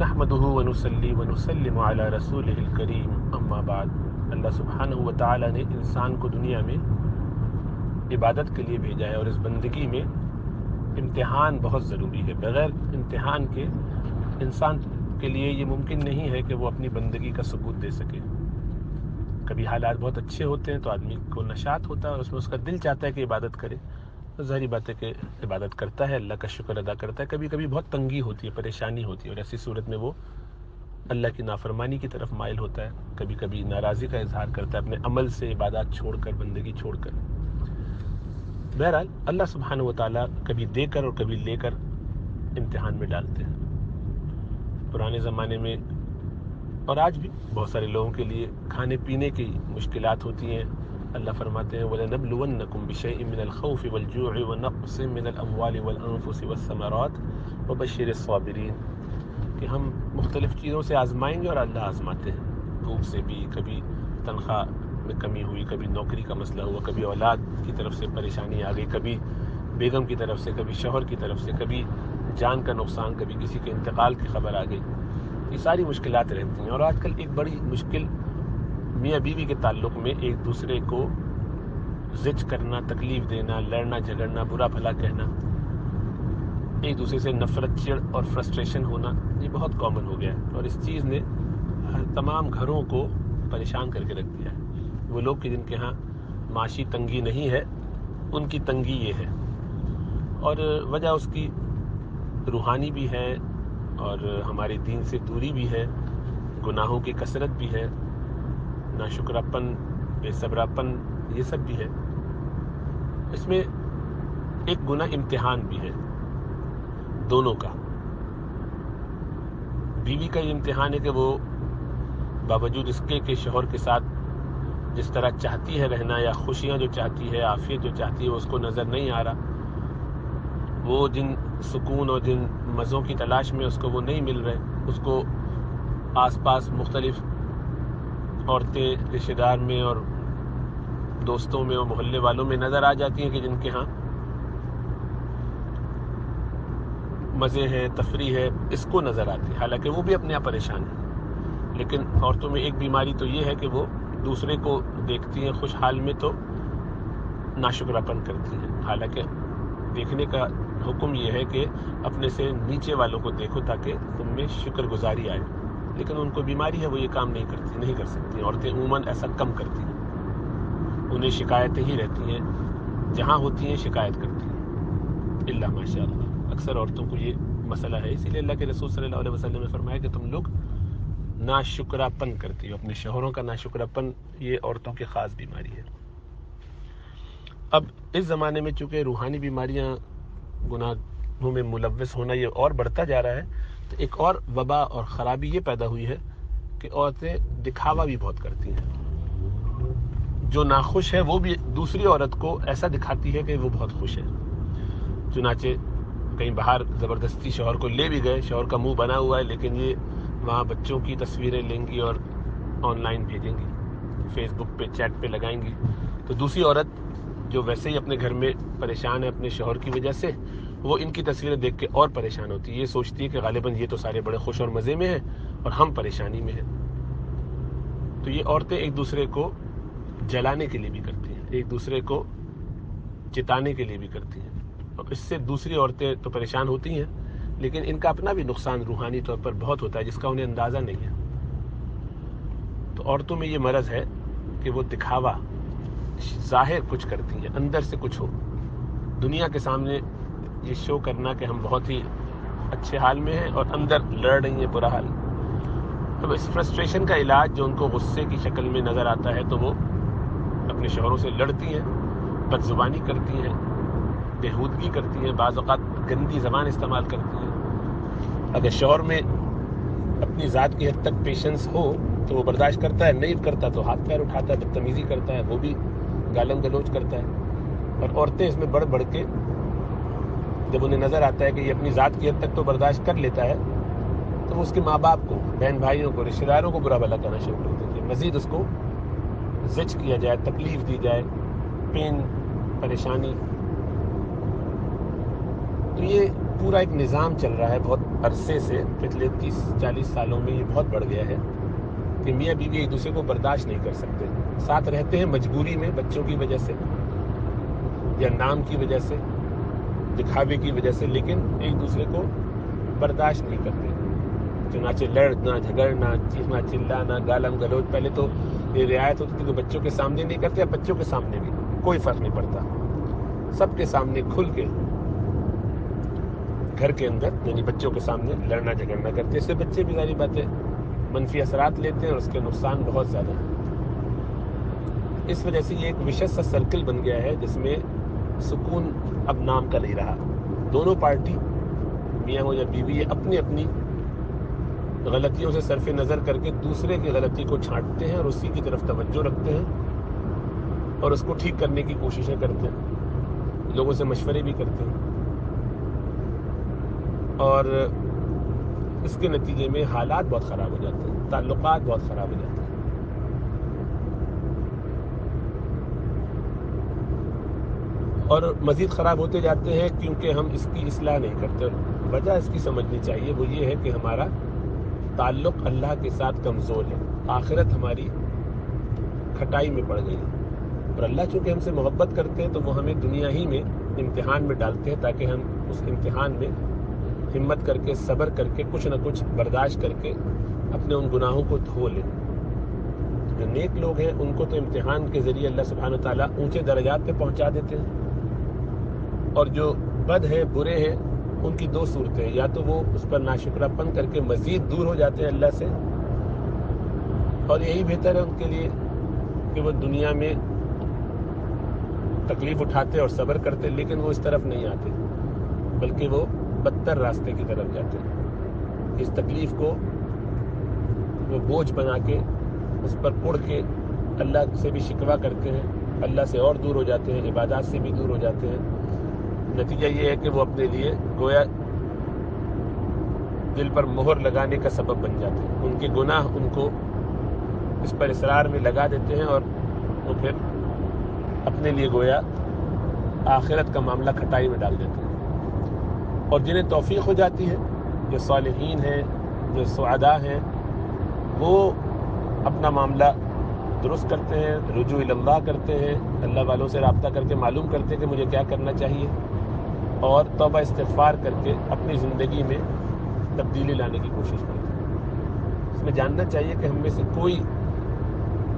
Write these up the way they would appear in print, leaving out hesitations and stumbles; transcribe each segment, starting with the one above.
نحمده ونصلی ونسلم علی رسولہ الکریم اما بعد۔ اللہ سبحانہ و تعالی نے انسان کو دنیا میں عبادت کے لیے بھیجا ہے، اور اس بندگی میں امتحان بہت ضروری ہے۔ بغیر امتحان کے انسان کے لیے یہ ممکن نہیں ہے کہ وہ اپنی بندگی کا ثبوت دے سکے۔ کبھی حالات بہت اچھے ہوتے ہیں تو آدمی کو نشاط ہوتا ہے اور اس کا دل چاہتا ہے کہ عبادت کرے، تو ظاہری بات ہے کہ عبادت کرتا ہے، اللہ کا شکر ادا کرتا ہے۔ کبھی کبھی بہت تنگی ہوتی ہے، پریشانی ہوتی ہے، اور ایسی صورت میں وہ اللہ کی نافرمانی کی طرف مائل ہوتا ہے، کبھی کبھی ناراضی کا اظہار کرتا ہے اپنے عمل سے، عبادات چھوڑ کر، بندگی چھوڑ کر۔ بہرحال اللہ سبحانہ و تعالیٰ کبھی دے کر اور کبھی لے کر امتحان میں ڈالتے ہیں۔ پرانے زمانے میں اور آج بھی بہت سارے لوگوں کے لیے کھانے پینے کی مشکلات ہوتی ہیں۔ اللہ فرماتے ہیں وَلَنَبْلُوَنَّكُمْ بِشَيْءٍ مِّنَ الْخَوْفِ وَالْجُوعِ وَنَقْصٍ مِّنَ الْأَمْوَالِ وَالْأَنفُسِ وَالثَّمَرَاتِ وَبَشِّرِ الصَّابِرِينَ، کہ ہم مختلف چیزوں سے آزمائیں گے اور اللہ آزماتے ہیں۔ بھوک سے بھی، کبھی تنخواہ میں کمی ہوئی، کبھی نوکری کا مسئلہ ہوا، کبھی اولاد کی طرف سے پریشانی آ گئی، کبھی بیگم کی طرف سے، کبھی شوہر کی طرف سے، کبھی جان کا نقصان، کبھی کسی کے انتقال کی خبر آ گئی۔ یہ ساری مشکلات رہتی ہیں، اور آج کل ایک بڑی مشکل میاں بیوی کے تعلق میں ایک دوسرے کو زج کرنا، تکلیف دینا، لڑنا جھگڑنا، برا بھلا کہنا، ایک دوسرے سے نفرت، چڑ اور فرسٹریشن ہونا، یہ بہت کامن ہو گیا ہے، اور اس چیز نے تمام گھروں کو پریشان کر کے رکھ دیا ہے۔ وہ لوگ کہ جن کے ہاں معاشی تنگی نہیں ہے، ان کی تنگی یہ ہے، اور وجہ اس کی روحانی بھی ہے، اور ہمارے دین سے دوری بھی ہے، گناہوں کی کثرت بھی ہے، ناشکراپن، بے صبراپن، یہ سب بھی ہے۔ اس میں ایک گناہ امتحان بھی ہے دونوں کا۔ بیوی کا یہ امتحان ہے کہ وہ باوجود اس کے کہ شوہر کے ساتھ جس طرح چاہتی ہے رہنا، یا خوشیاں جو چاہتی ہے، عافیت جو چاہتی ہے، وہ اس کو نظر نہیں آ رہا، وہ جن سکون اور جن مزوں کی تلاش میں اس کو وہ نہیں مل رہے، اس کو آس پاس مختلف عورتیں رشتہ دار میں اور دوستوں میں اور محلے والوں میں نظر آ جاتی ہیں کہ جن کے ہاں مزے ہیں، تفریح ہے، اس کو نظر آتی ہے، حالانکہ وہ بھی اپنے آپ پریشان ہیں۔ لیکن عورتوں میں ایک بیماری تو یہ ہے کہ وہ دوسرے کو دیکھتی ہیں خوشحال میں تو ناشکراپن کرتی ہیں، حالانکہ دیکھنے کا حکم یہ ہے کہ اپنے سے نیچے والوں کو دیکھو تاکہ تم میں شکر گزاری آئے، لیکن ان کو بیماری ہے، وہ یہ کام نہیں کر سکتی۔ عورتیں عموماً ایسا کم کرتی ہیں، انہیں شکایتیں ہی رہتی ہیں، جہاں ہوتی ہیں شکایت کرتی ہیں، اللہ ماشاء اللہ۔ اکثر عورتوں کو یہ مسئلہ ہے، اسی لیے اللہ کے رسول صلی اللہ علیہ وسلم نے فرمایا کہ تم لوگ ناشکراپن کرتی ہو، اپنے شوہروں کا ناشکراپن یہ عورتوں کی خاص بیماری ہے۔ اب اس زمانے میں چونکہ روحانی بیماریاں، گناہوں میں ملوث ہونا یہ اور بڑھتا جا رہا ہے، تو ایک اور وبا اور خرابی یہ پیدا ہوئی ہے کہ عورتیں دکھاوا بھی بہت کرتی ہیں۔ جو ناخوش ہے وہ بھی دوسری عورت کو ایسا دکھاتی ہے کہ وہ بہت خوش ہے۔ چنانچہ کہیں باہر زبردستی شوہر کو لے بھی گئے، شوہر کا منہ بنا ہوا ہے، لیکن یہ وہاں بچوں کی تصویریں لیں گی اور آن لائن بھیجیں گی، فیس بک پہ، چیٹ پہ لگائیں گی، تو دوسری عورت جو ویسے ہی اپنے گھر میں پریشان ہے اپنے شوہر کی وجہ سے، وہ ان کی تصویریں دیکھ کے اور پریشان ہوتی ہے، یہ سوچتی ہے کہ غالباً یہ تو سارے بڑے خوش اور مزے میں ہیں اور ہم پریشانی میں ہیں۔ تو یہ عورتیں ایک دوسرے کو جلانے کے لیے بھی کرتی ہیں، ایک دوسرے کو چتانے کے لیے بھی کرتی ہیں، اور اس سے دوسری عورتیں تو پریشان ہوتی ہیں، لیکن ان کا اپنا بھی نقصان روحانی طور پر بہت ہوتا ہے جس کا انہیں اندازہ نہیں ہے۔ تو عورتوں میں یہ مرض ہے کہ وہ دکھاوا، ظاہر کچھ کرتی ہیں، اندر سے کچھ ہو، دنیا کے سامنے یہ شو کرنا کہ ہم بہت ہی اچھے حال میں ہیں اور اندر لڑ رہی ہیں برا حال۔ اب اس فرسٹریشن کا علاج جو ان کو غصے کی شکل میں نظر آتا ہے تو وہ اپنے شوہروں سے لڑتی ہیں، بد زبانی کرتی ہیں، بےہودگی کرتی ہیں، بعض اوقات گندی زبان استعمال کرتی ہیں۔ اگر شوہر میں اپنی ذات کی حد تک پیشنس ہو تو وہ برداشت کرتا ہے، نہیں کرتا تو ہاتھ پیر اٹھاتا ہے، بدتمیزی کرتا ہے، وہ بھی گالم گلوچ کرتا ہے۔ اور عورتیں اس میں بڑھ بڑھ کے جب انہیں نظر آتا ہے کہ یہ اپنی ذات کی حد تک تو برداشت کر لیتا ہے، تو وہ اس کے ماں باپ کو، بہن بھائیوں کو، رشتہ داروں کو برا بھلا کہنا شروع کر دیتی ہے، مزید اس کو زج کیا جائے، تکلیف دی جائے، پین، پریشانی۔ تو یہ پورا ایک نظام چل رہا ہے بہت عرصے سے، پچھلے 30-40 سالوں میں یہ بہت بڑھ گیا ہے کہ میاں بیوی ایک دوسرے کو برداشت نہیں کر سکتے، ساتھ رہتے ہیں مجبوری میں، بچوں کی وجہ سے یا نام کی وجہ سے، دکھاوے کی وجہ سے، لیکن ایک دوسرے کو برداشت نہیں کرتے، چنانچہ لڑنا جھگڑنا، چیخنا چلانا، گالم گلوچ۔ پہلے تو یہ رعایت ہوتی تھی کہ بچوں کے سامنے نہیں کرتے، اب بچوں کے سامنے بھی کوئی فرق نہیں پڑتا، سب کے سامنے کھل کے گھر کے اندر یعنی بچوں کے سامنے لڑنا جھگڑنا کرتے ہیں۔ اس سے بچے بھی ظاہری باتیں منفی اثرات لیتے ہیں اور اس کے نقصان بہت زیادہ ہیں۔ اس وجہ سے یہ ایک وشس سا سرکل بن گیا ہے جس میں سکون اب نام کا نہیں رہا۔ دونوں پارٹی میاں ہو یا بیوی اپنی اپنی غلطیوں سے صرف نظر کر کے دوسرے کی غلطی کو چھانٹتے ہیں اور اسی کی طرف توجہ رکھتے ہیں اور اس کو ٹھیک کرنے کی کوششیں کرتے ہیں، لوگوں سے مشورے بھی کرتے ہیں، اور اس کے نتیجے میں حالات بہت خراب ہو جاتے ہیں، تعلقات بہت خراب ہو جاتے ہیں، اور مزید خراب ہوتے جاتے ہیں کیونکہ ہم اس کی اصلاح نہیں کرتے۔ وجہ اس کی سمجھنی چاہیے، وہ یہ ہے کہ ہمارا تعلق اللہ کے ساتھ کمزور ہے، آخرت ہماری کھٹائی میں پڑ گئی ہے، اور اللہ چونکہ ہم سے محبت کرتے ہیں تو وہ ہمیں دنیا ہی میں امتحان میں ڈالتے ہیں تاکہ ہم اس امتحان میں ہمت کر کے، صبر کر کے، کچھ نہ کچھ برداشت کر کے اپنے ان گناہوں کو دھو لیں۔ جو نیک لوگ ہیں ان کو تو امتحان کے ذریعے اللہ سبحانہ وتعالیٰ اونچے درجات پہ پہنچا دیتے ہیں، اور جو بد ہیں، برے ہیں، ان کی دو صورتیں ہیں، یا تو وہ اس پر ناشکرہ پن کر کے مزید دور ہو جاتے ہیں اللہ سے، اور یہی بہتر ہے ان کے لیے کہ وہ دنیا میں تکلیف اٹھاتے اور صبر کرتے، لیکن وہ اس طرف نہیں آتے بلکہ وہ بدتر راستے کی طرف جاتے ہیں۔ اس تکلیف کو وہ بوجھ بنا کے، اس پر پڑ کے اللہ سے بھی شکوہ کرتے ہیں، اللہ سے اور دور ہو جاتے ہیں، عبادات سے بھی دور ہو جاتے ہیں۔ نتیجہ یہ ہے کہ وہ اپنے لیے گویا دل پر مہر لگانے کا سبب بن جاتے ہیں، ان کے گناہ ان کو اس پر اصرار میں لگا دیتے ہیں، اور وہ پھر اپنے لیے گویا آخرت کا معاملہ کھٹائی میں ڈال دیتے ہیں۔ اور جنہیں توفیق ہو جاتی ہے، جو صالحین ہیں، جو سعداء ہیں، وہ اپنا معاملہ درست کرتے ہیں، رجوع اللہ کرتے ہیں، اللہ والوں سے رابطہ کر کے معلوم کرتے ہیں کہ مجھے کیا کرنا چاہیے، اور توبہ استغفار کر کے اپنی زندگی میں تبدیلی لانے کی کوشش کرتے ہیں۔ اس میں جاننا چاہیے کہ ہم میں سے کوئی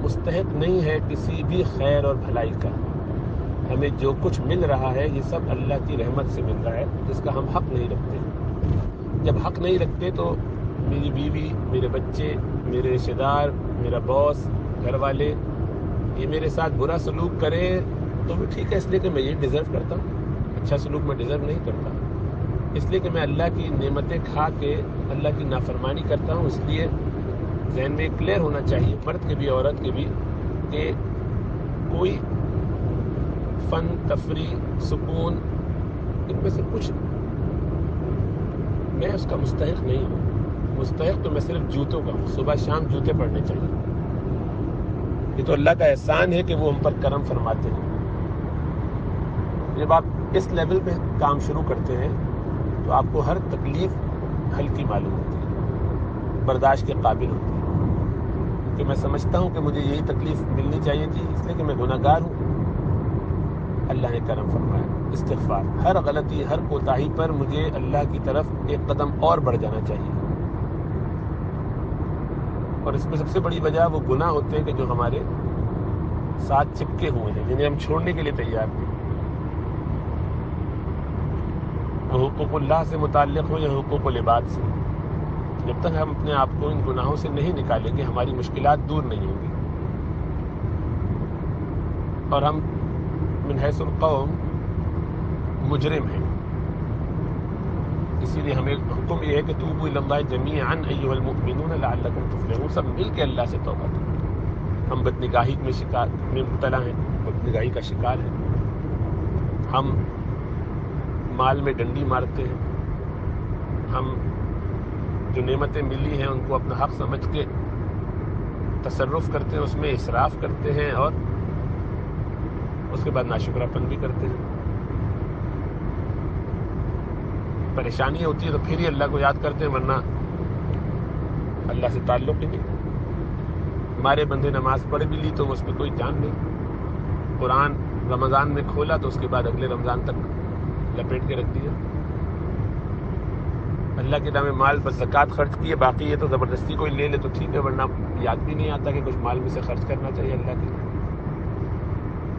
مستحق نہیں ہے کسی بھی خیر اور بھلائی کا، ہمیں جو کچھ مل رہا ہے یہ سب اللہ کی رحمت سے مل رہا ہے، جس کا ہم حق نہیں رکھتے۔ جب حق نہیں رکھتے تو میری بیوی، میرے بچے، میرے رشتہ دار، میرا باس، گھر والے یہ میرے ساتھ برا سلوک کریں تو بھی ٹھیک ہے، اس لیے کہ میں یہ ڈیزرو کرتا ہوں، اچھا سلوک میں ڈیزرو نہیں کرتا، اس لیے کہ میں اللہ کی نعمتیں کھا کے اللہ کی نافرمانی کرتا ہوں۔ اس لیے ذہن میں کلیئر ہونا چاہیے، مرد کے بھی عورت کے بھی، کہ کوئی فن، تفریح، سکون، ان میں سے کچھ میں اس کا مستحق نہیں ہوں۔ مستحق تو میں صرف جوتوں کا ہوں، صبح شام جوتے پڑھنے چاہیے۔ یہ تو اللہ کا احسان ہے کہ وہ ہم پر کرم فرماتے ہیں۔ جب آپ اس لیول پہ کام شروع کرتے ہیں تو آپ کو ہر تکلیف ہلکی معلوم ہوتی ہے، برداشت کے قابل ہوتی ہے، کہ میں سمجھتا ہوں کہ مجھے یہی تکلیف ملنی چاہیے تھی، اس لیے کہ میں گناہ گار ہوں، اللہ نے کرم فرمایا۔ استغفار، ہر غلطی، ہر کوتاہی پر مجھے اللہ کی طرف ایک قدم اور بڑھ جانا چاہیے، اور اس میں سب سے بڑی وجہ وہ گناہ ہوتے ہیں کہ جو ہمارے ساتھ چپکے ہوئے ہیں، جنہیں ہم چھوڑنے کے لیے تیار نہیں۔ وہ حقوق اللہ سے متعلق ہو یا حقوق العباد سے، جب تک ہم اپنے آپ کو ان گناہوں سے نہیں نکالیں گے ہماری مشکلات دور نہیں ہوں گی، اور ہم من حیث القوم مجرم ہیں۔ اسی لیے ہمیں حکم یہ ہے کہ توبوا الی اللہ جمیعا ایھا المؤمنون لعلکم تفلحون، سب مل کے اللہ سے توبہ کریں۔ ہم بدنگاہی میں مبتلا ہیں، بدنگاہی کا شکار ہیں، ہم مال میں ڈنڈی مارتے ہیں، ہم جو نعمتیں ملی ہیں ان کو اپنا حق سمجھ کے تصرف کرتے ہیں، اس میں اسراف کرتے ہیں، اور اس کے بعد ناشکرہ پن بھی کرتے ہیں۔ پریشانی ہوتی ہے تو پھر ہی اللہ کو یاد کرتے ہیں، ورنہ اللہ سے تعلق ہی نہیں۔ ہمارے بندے نماز پڑھ بھی لی تو اس پہ کوئی جان نہیں، قرآن رمضان میں کھولا تو اس کے بعد اگلے رمضان تک لپیٹ کے رکھ دیا۔ اللہ کے نام مال بس زکوٰۃ خرچ کیے، باقی یہ تو زبردستی کوئی لے لے تو ٹھیک ہے، ورنہ یاد بھی نہیں آتا کہ کچھ مال میں سے خرچ کرنا چاہیے اللہ کے لیے۔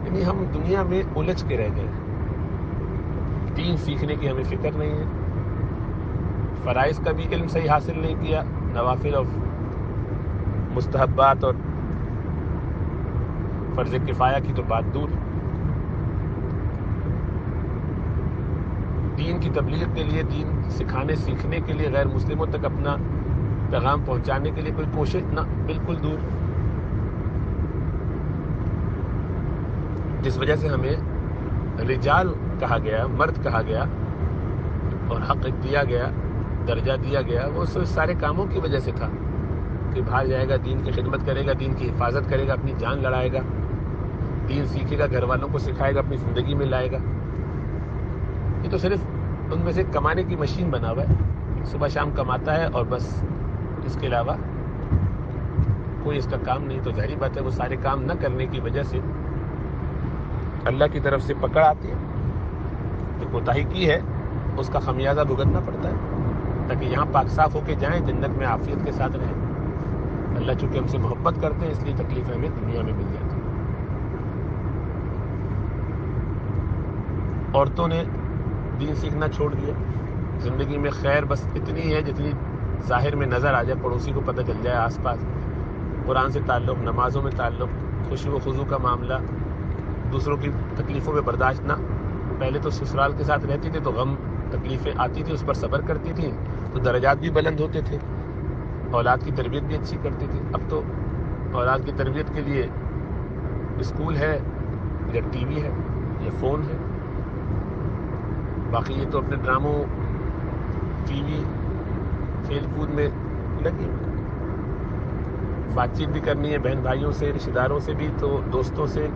یعنی ہم دنیا میں الجھ کے رہ گئے، دین سیکھنے کی ہمیں فکر نہیں ہے، فرائض کا بھی علم صحیح حاصل نہیں کیا، نوافل اور مستحبات اور فرض کفایہ کی تو بات دور۔ دین کی تبلیغ کے لیے، دین سکھانے سیکھنے کے لیے، غیر مسلموں تک اپنا پیغام پہنچانے کے لیے کوئی کوشش نہ، بالکل دور۔ جس وجہ سے ہمیں رجال کہا گیا، مرد کہا گیا اور حق دیا گیا، درجہ دیا گیا، وہ سارے کاموں کی وجہ سے تھا کہ باہر جائے گا، دین کی خدمت کرے گا، دین کی حفاظت کرے گا، اپنی جان لڑائے گا، دین سیکھے گا، گھر والوں کو سکھائے گا، اپنی زندگی میں لائے گا۔ یہ تو صرف ان میں سے کمانے کی مشین بنا ہوا ہے، صبح شام کماتا ہے اور بس، اس کے علاوہ کوئی اس کا کام نہیں۔ تو ظاہری بات ہے وہ سارے کام نہ کرنے کی وجہ سے اللہ کی طرف سے پکڑ آتی ہے، جو کوتاہی کی ہے اس کا خمیازہ بھگتنا پڑتا ہے، تاکہ یہاں پاک صاف ہو کے جائیں، جنت میں عافیت کے ساتھ رہیں۔ اللہ چونکہ ہم سے محبت کرتے ہیں، اس لیے تکلیفیں ہمیں دنیا میں مل جاتی ہیں۔ عورتوں نے دین سیکھنا چھوڑ دیا، زندگی میں خیر بس اتنی ہے جتنی ظاہر میں نظر آ جائے، پڑوسی کو پتہ چل جائے، آس پاس قرآن سے تعلق، نمازوں میں تعلق، خوشی و خضوع کا معاملہ، دوسروں کی تکلیفوں میں برداشت نہ۔ پہلے تو سسرال کے ساتھ رہتی تھی تو غم تکلیفیں آتی تھی، اس پر صبر کرتی تھی تو درجات بھی بلند ہوتے تھے، اولاد کی تربیت بھی اچھی کرتی تھی۔ اب تو اولاد کی تربیت کے لیے اسکول ہے یا ٹی وی ہے یا فون ہے، باقی یہ تو اپنے ڈراموں، ٹی وی، کھیل کود میں لگی۔ بات چیت بھی کرنی ہے بہن بھائیوں سے، رشتہ داروں سے بھی، تو دوستوں سے،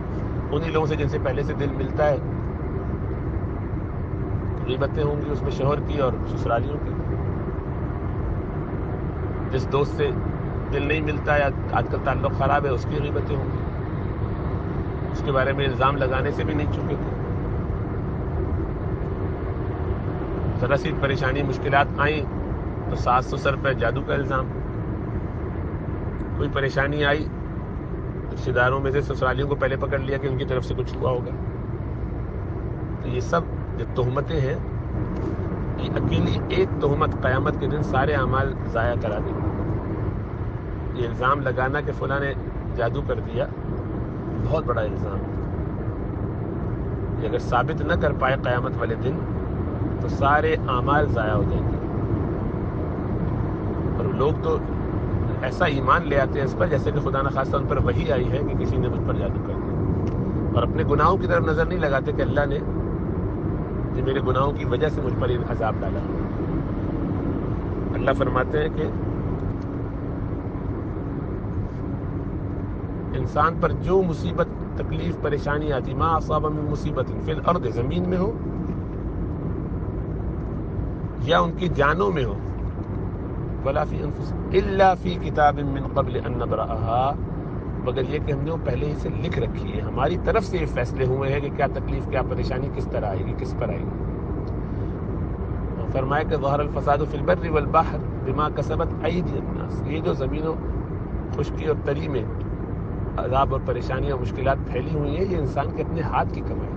انہی لوگوں سے جن سے پہلے سے دل ملتا ہے، غیبتیں ہوں گی اس میں شوہر کی اور سسرالیوں کی۔ جس دوست سے دل نہیں ملتا ہے، آج کل تعلق خراب ہے، اس کی غیبتیں ہوں گی، اس کے بارے میں الزام لگانے سے بھی نہیں چکے تھے۔ ذرا سی پریشانی مشکلات آئیں تو ساس سسر پہ جادو کا الزام، کوئی پریشانی آئی رشتہ داروں میں سے سسرالیوں کو پہلے پکڑ لیا کہ ان کی طرف سے کچھ ہوا ہوگا۔ تو یہ سب جو تہمتیں ہیں، یہ اکیلی ایک تہمت قیامت کے دن سارے اعمال ضائع کرا دے گی۔ یہ الزام لگانا کہ فلاں نے جادو کر دیا، بہت بڑا الزام ہے، یہ اگر ثابت نہ کر پائے قیامت والے دن تو سارے اعمال ضائع ہو جائیں گے۔ اور لوگ تو ایسا ایمان لے آتے ہیں اس پر جیسے کہ خدا نخواستہ ان پر وحی آئی ہے کہ کسی نے مجھ پر جادو کر دیا، اور اپنے گناہوں کی طرف نظر نہیں لگاتے کہ اللہ نے جو میرے گناہوں کی وجہ سے مجھ پر یہ عذاب ڈالا۔ اللہ فرماتے ہیں کہ انسان پر جو مصیبت، تکلیف، پریشانی آتی، ما اصاب من مصیبت فی الارض، زمین میں ہو یا ان کی جانوں میں ہو، ولا فی انفسہم الا فی کتاب من قبل ان نبرأہا، مگر یہ کہ ہم نے وہ پہلے ہی سے لکھ رکھی ہے، ہماری طرف سے یہ فیصلے ہوئے ہیں کہ کیا تکلیف، کیا پریشانی کس طرح آئے گی، کس پر آئے گی۔ فرمایا کہ ظہر الفساد فی البر والبحر بما کسبت ایدی الناس، یہ جو زمین و خشکی اور تری میں عذاب اور پریشانیاں اور مشکلات پھیلی ہوئی ہیں، یہ انسان کے اپنے ہاتھ کی کمائی۔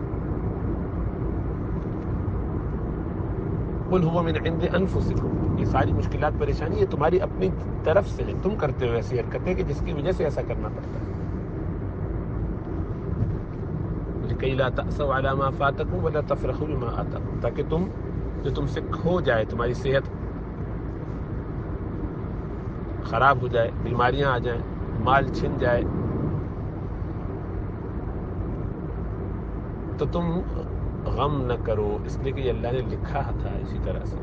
قل هو من عند انفسکم، یہ ساری مشکلات، پریشانی یہ تمہاری اپنی طرف سے ہے، تم کرتے ہو ایسی حرکتیں کہ جس کی وجہ سے ایسا کرنا پڑتا ہے۔ لکی لا تأسوا علی ما فاتکم ولا تفرحوا بما آتاکم، تاکہ تم جو تم سے کھو جائے، تمہاری صحت خراب ہو جائے، بیماریاں آ جائیں، مال چھن جائے، تو تم غم نہ کرو، اس لیے کہ اللہ نے لکھا تھا اسی طرح سے۔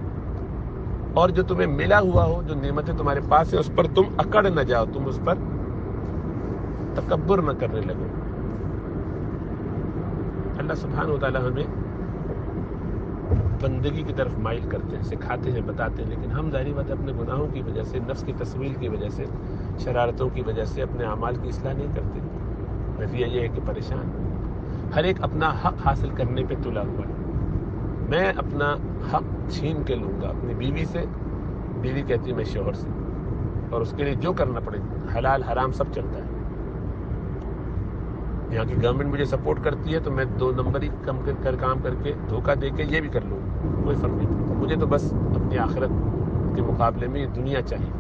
اور جو تمہیں ملا ہوا ہو، جو نعمتیں تمہارے پاس ہیں، اس پر تم اکڑ نہ جاؤ، تم اس پر تکبر نہ کرنے لگو۔ اللہ سبحانہ و تعالی ہمیں بندگی کی طرف مائل کرتے ہیں، سکھاتے ہیں، بتاتے ہیں، لیکن ہم ظاہری بات ہے اپنے گناہوں کی وجہ سے، نفس کی تسویل کی وجہ سے، شرارتوں کی وجہ سے اپنے اعمال کی اصلاح نہیں کرتے. نتیجہ یہ ہے کہ پریشان. ہر ایک اپنا حق حاصل کرنے پہ تلا ہوا ہے. میں اپنا حق چھین کے لوں گا اپنی بیوی سے، بیوی کہتی ہے میں شوہر سے، اور اس کے لیے جو کرنا پڑے، حلال حرام سب چلتا ہے. یہاں کی گورنمنٹ مجھے سپورٹ کرتی ہے تو میں 2 نمبری کام کر کے دھوکہ دے کے یہ بھی کر لوں، کوئی فرق نہیں پڑتا. مجھے تو بس اپنی آخرت کے مقابلے میں یہ دنیا چاہیے.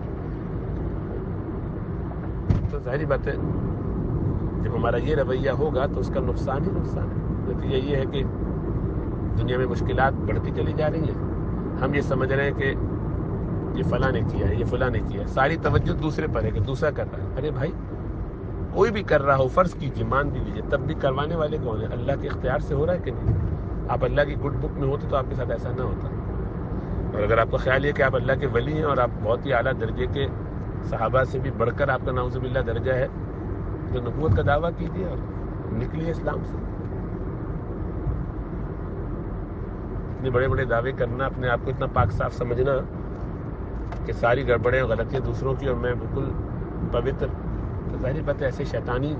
تو ظاہری بات ہے جب ہمارا یہ رویہ ہوگا تو اس کا نقصان ہی نقصان ہے. نتیجہ یہ ہے کہ دنیا میں مشکلات بڑھتی چلی جا رہی ہیں. ہم یہ سمجھ رہے ہیں کہ یہ فلاں نے کیا ہے، یہ فلاں نے کیا ہے، ساری توجہ دوسرے پر ہے کہ دوسرا کر رہا ہے. ارے بھائی کوئی بھی کر رہا ہو، فرض کیجیے، مان بھی لیجیے، تب بھی کروانے والے کون ہیں؟ اللہ کے اختیار سے ہو رہا ہے کہ نہیں؟ آپ اللہ کی گڈ بک میں ہوتے تو آپ کے ساتھ ایسا نہ ہوتا. اور اگر آپ کا خیال ہے کہ آپ اللہ کے ولی ہیں اور آپ بہت ہی اعلیٰ درجے کے صحابہ سے بھی بڑھ کر آپ کا نعوذ باللہ درجہ ہے، تو نبوت کا دعویٰ کیجیے اور نکلیے اسلام سے. اتنے بڑے بڑے دعوے کرنا، اپنے آپ کو اتنا پاک صاف سمجھنا کہ ساری گڑبڑیں اور غلطیاں دوسروں کی اور میں بالکل پوتر، تو ظاہری بات ہے ایسے شیطانی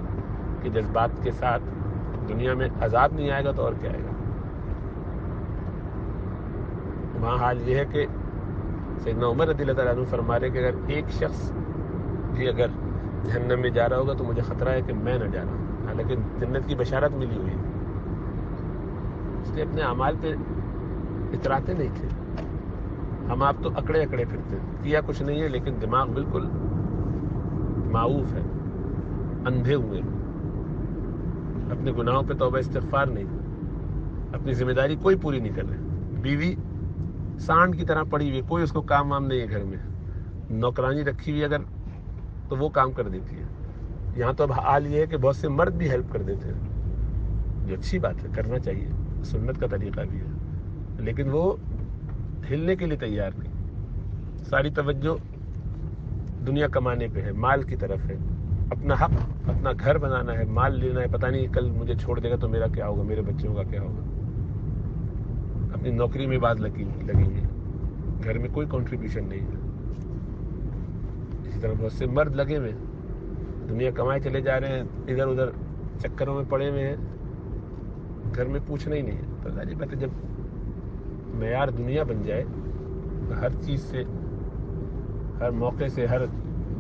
کے جذبات کے ساتھ دنیا میں عذاب نہیں آئے گا تو اور کیا آئے گا. وہاں حال یہ ہے کہ سیدنا عمر رضی اللہ تعالیٰ عنہ فرما رہے کہ اگر ایک شخص بھی اگر جہنم میں جا رہا ہوگا تو مجھے خطرہ ہے کہ میں نہ جا رہا ہوں، حالانکہ جنت کی بشارت ملی ہوئی ہے. اس لیے اپنے اعمال پہ اتراتے نہیں تھے. ہم آپ تو اکڑے پھرتے ہیں، کیا کچھ نہیں ہے لیکن دماغ بالکل معوف ہے، اندھے ہوئے، اپنے گناہوں پہ توبہ استغفار نہیں، اپنی ذمہ داری کوئی پوری نہیں کر رہے. بیوی سانڈ کی طرح پڑی ہوئی، کوئی اس کو کام وام نہیں ہے گھر میں، نوکرانی رکھی ہوئی اگر تو وہ کام کر دیتی ہے. یہاں تو اب حال یہ ہے کہ بہت سے مرد بھی ہیلپ کر دیتے ہیں، جو اچھی بات ہے، کرنا چاہیے، سنت کا طریقہ بھی ہے، لیکن وہ ہلنے کے لیے تیار نہیں. ساری توجہ دنیا کمانے پہ ہے، مال کی طرف ہے. اپنا حق، اپنا گھر بنانا ہے، مال لینا ہے، پتہ نہیں کل مجھے چھوڑ دے گا تو میرا کیا ہوگا، میرے بچوں کا کیا ہوگا. اپنی نوکری میں بات لگی ہوئی، گھر میں کوئی کنٹریبیوشن نہیں ہے. اسی طرح بہت سے مرد لگے ہوئے، دنیا کمائے چلے جا رہے ہیں، ادھر ادھر چکروں میں پڑے ہوئے ہیں، گھر میں پوچھنا ہی نہیں ہے. تو ظاہر بات ہے جب معیار دنیا بن جائے تو ہر چیز سے، ہر موقع سے، ہر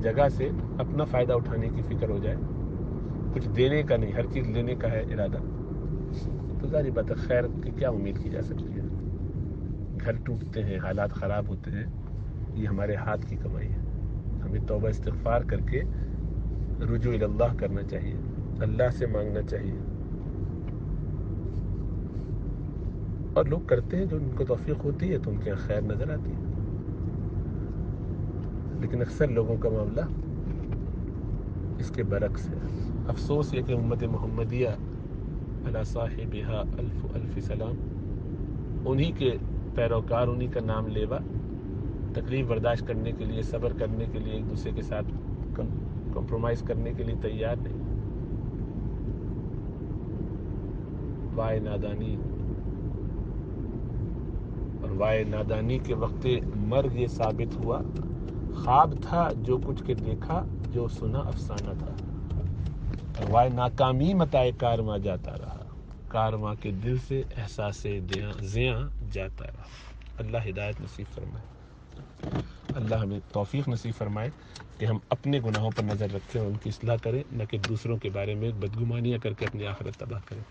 جگہ سے اپنا فائدہ اٹھانے کی فکر ہو جائے، کچھ دینے کا نہیں، ہر چیز لینے کا ہے ارادہ، تو ظاہر بات ہے خیر کی کیا امید کی جا سکتی ہے. گھر ٹوٹتے ہیں، حالات خراب ہوتے ہیں، یہ ہمارے ہاتھ کی کمائی ہے. ہمیں توبہ استغفار کر کے رجوع اللہ کرنا چاہیے، اللہ سے مانگنا چاہیے. اور لوگ کرتے ہیں جو ان کو توفیق ہوتی ہے تو ان کے یہاں خیر نظر آتی ہے، لیکن اکثر لوگوں کا معاملہ اس کے برعکس ہے. افسوس یہ کہ امت محمدیہ علی صاحبہا الف الف سلام، انہی کے پیروکار، انہی کا نام لیوا، تکلیف برداشت کرنے کے لیے، صبر کرنے کے لیے، ایک دوسرے کے ساتھ کمپرومائز کرنے کے لیے تیار نہیں. وائے نادانی، اور وائے نادانی کے وقت مرگ یہ ثابت ہوا، خواب تھا جو کچھ کے دیکھا، جو سنا افسانہ تھا. اور وائے ناکامی متائے کارواں جاتا رہا، کارواں کے دل سے احساس زیاں جاتا رہا. اللہ ہدایت نصیب فرمائے، اللہ ہمیں توفیق نصیب فرمائے کہ ہم اپنے گناہوں پر نظر رکھیں اور ان کی اصلاح کریں، نہ کہ دوسروں کے بارے میں بدگمانیاں کر کے اپنی آخرت تباہ کریں.